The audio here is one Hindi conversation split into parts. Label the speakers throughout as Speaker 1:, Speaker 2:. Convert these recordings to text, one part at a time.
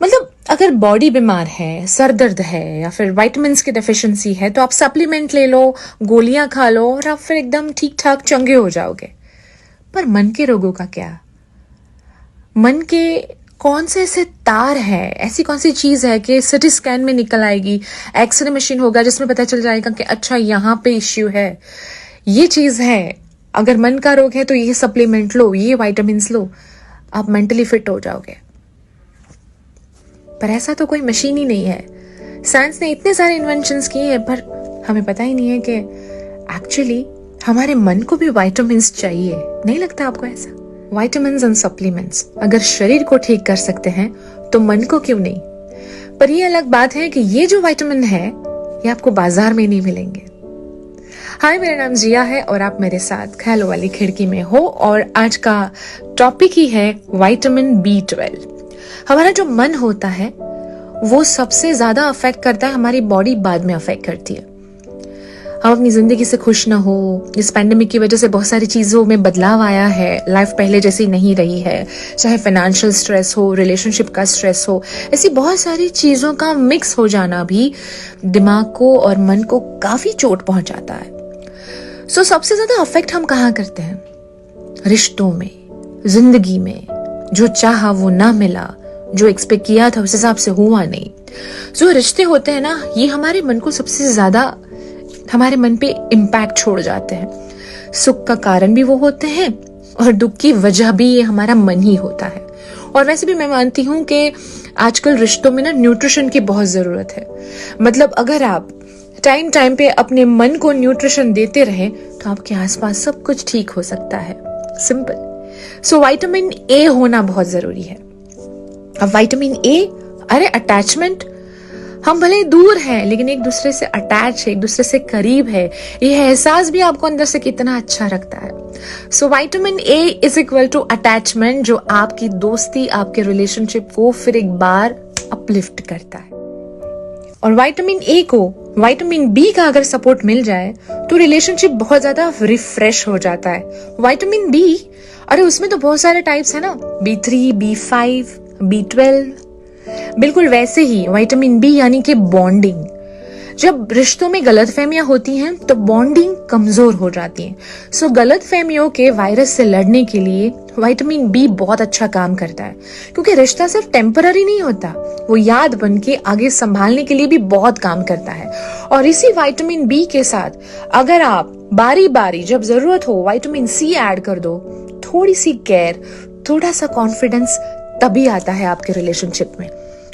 Speaker 1: मतलब अगर बॉडी बीमार है, सर दर्द है या फिर विटामिन्स की डेफिशिएंसी है तो आप सप्लीमेंट ले लो, गोलियां खा लो और आप फिर एकदम ठीक ठाक चंगे हो जाओगे। पर मन के रोगों का क्या? मन के कौन से ऐसे तार है, ऐसी कौन सी चीज है कि सिटी स्कैन में निकल आएगी, एक्सरे मशीन होगा जिसमें पता चल जाएगा कि अच्छा यहाँ पे इश्यू है, ये चीज है, अगर मन का रोग है तो ये सप्लीमेंट लो, ये विटामिन्स लो, आप मेंटली फिट हो जाओगे। पर ऐसा तो कोई मशीन ही नहीं है। साइंस ने इतने सारे इन्वेंशंस किए हैं पर हमें पता ही नहीं है कि एक्चुअली हमारे मन को भी विटामिन्स चाहिए। नहीं लगता आपको ऐसा? विटामिन्स एंड सप्लीमेंट्स अगर शरीर को ठीक कर सकते हैं तो मन को क्यों नहीं? पर ये अलग बात है कि ये जो विटामिन है ये आपको बाजार में नहीं मिलेंगे। हाय, मेरा नाम जिया है और आप मेरे साथ ख्यालों वाली खिड़की में हो और आज का टॉपिक ही है विटामिन B12। हमारा जो मन होता है वो सबसे ज्यादा अफेक्ट करता है, हमारी बॉडी बाद में अफेक्ट करती है। हम अपनी जिंदगी से खुश ना हो, इस पैंडेमिक की वजह से बहुत सारी चीजों में बदलाव आया है, लाइफ पहले जैसी नहीं रही है, चाहे फाइनेंशियल स्ट्रेस हो, रिलेशनशिप का स्ट्रेस हो, ऐसी बहुत सारी चीजों का मिक्स हो जाना भी दिमाग को और मन को काफी चोट पहुंचाता है। सो सबसे ज्यादा अफेक्ट हम कहाँ करते हैं? रिश्तों में, जिंदगी में। जो चाहा वो ना मिला, जो एक्सपेक्ट किया था उस हिसाब से हुआ नहीं। जो रिश्ते होते हैं ना, ये हमारे मन को सबसे ज्यादा, हमारे मन पे इम्पैक्ट छोड़ जाते हैं। सुख का कारण भी वो होते हैं और दुख की वजह भी ये हमारा मन ही होता है। और वैसे भी मैं मानती हूँ कि आजकल रिश्तों में ना न्यूट्रिशन की बहुत जरूरत है। मतलब अगर आप टाइम टाइम पे अपने मन को न्यूट्रिशन देते रहे तो आपके आसपास सब कुछ ठीक हो सकता है। सिंपल। सो विटामिन ए होना बहुत जरूरी है। अब विटामिन ए, अरे अटैचमेंट, हम भले दूर हैं लेकिन एक दूसरे से अटैच है, एक दूसरे से करीब है, ये एहसास भी आपको अंदर से कितना अच्छा रखता है। So vitamin A is equal to attachment, जो आपकी दोस्ती, आपके रिलेशनशिप को फिर एक बार अपलिफ्ट करता है। और विटामिन ए को विटामिन बी का अगर सपोर्ट मिल जाए तो रिलेशनशिप बहुत ज्यादा रिफ्रेश हो जाता है। विटामिन बी, अरे उसमें तो बहुत सारे टाइप्स है ना, B3, B5, B12। बिल्कुल वैसे ही विटामिन बी यानी कि बॉन्डिंग। जब रिश्तों में गलतफहमियां होती हैं तो बॉन्डिंग कमजोर हो जाती है। सो गलतफहमियों के वायरस से लड़ने के लिए विटामिन बी बहुत अच्छा काम करता है, क्योंकि रिश्ता सिर्फ टेम्पररी नहीं होता, वो याद बन के आगे संभालने के लिए भी बहुत काम करता है। और इसी विटामिन बी के साथ अगर आप बारी बारी जब जरूरत हो विटामिन सी ऐड कर दो, थोड़ी सी केयर, थोड़ा सा कॉन्फिडेंस तभी आता है आपके रिलेशनशिप में।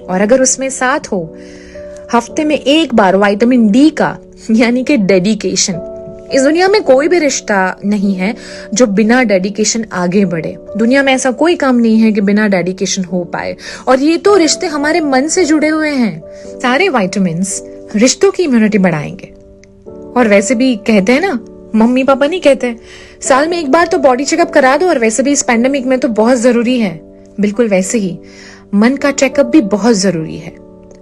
Speaker 1: और अगर उसमें साथ हो हफ्ते में एक बार विटामिन डी का, यानी कि डेडिकेशन। इस दुनिया में कोई भी रिश्ता नहीं है जो बिना डेडिकेशन आगे बढ़े। दुनिया में ऐसा कोई काम नहीं है कि बिना डेडिकेशन हो पाए। और ये तो रिश्ते हमारे मन से जुड़े हुए हैं। सारे विटामिन्स रिश्तों की इम्यूनिटी बढ़ाएंगे। और वैसे भी कहते हैं ना, मम्मी पापा नहीं कहते, साल में एक बार तो बॉडी चेकअप करा दो, और वैसे भी इस पैंडेमिक में तो बहुत जरूरी है। बिल्कुल वैसे ही मन का चेकअप भी बहुत जरूरी है।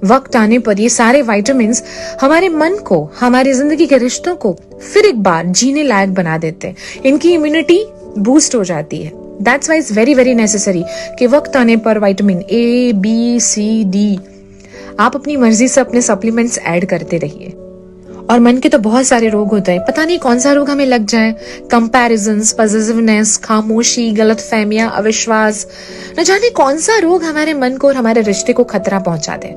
Speaker 1: वक्त आने पर ये सारे विटामिन्स हमारे मन को, हमारी जिंदगी के रिश्तों को फिर एक बार जीने लायक बना देते हैं। इनकी इम्यूनिटी बूस्ट हो जाती है। That's why it's very very necessary कि वक्त आने पर vitamin A, B, C, D आप अपनी मर्जी से अपने सप्लीमेंट्स ऐड करते रहिए। और मन के तो बहुत सारे रोग होते हैं, पता नहीं कौन सा रोग हमें लग जाए। कंपैरिजंस, पॉजिटिवनेस, खामोशी, गलतफहमियां, अविश्वास, न जाने कौन सा रोग हमारे मन को और हमारे रिश्ते को खतरा पहुंचा दे।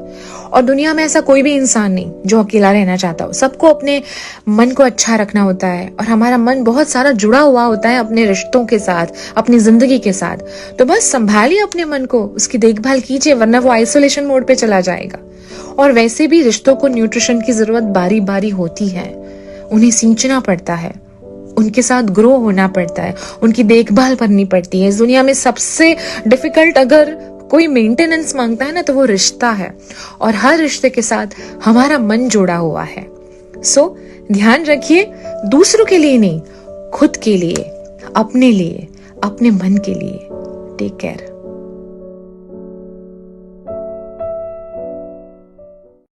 Speaker 1: और दुनिया में ऐसा कोई भी इंसान नहीं जो अकेला रहना चाहता हो। सबको अपने मन को अच्छा रखना होता है और हमारा मन बहुत सारा जुड़ा हुआ होता है अपने रिश्तों के साथ, अपनी जिंदगी के साथ। तो बस संभालिए अपने मन को, उसकी देखभाल कीजिए, वरना वो आइसोलेशन मोड पे चला जाएगा। और वैसे भी रिश्तों को न्यूट्रिशन की जरूरत बारी बारी होती है। उन्हें सींचना पड़ता है, उनके साथ ग्रो होना पड़ता है, उनकी देखभाल करनी पड़ती है। इस दुनिया में सबसे डिफिकल्ट अगर कोई मेंटेनेंस मांगता है ना तो वो रिश्ता है। और हर रिश्ते के साथ हमारा मन जुड़ा हुआ है। सो ध्यान रखिए, दूसरों के लिए नहीं, खुद के लिए, अपने लिए, अपने मन के लिए। Take care.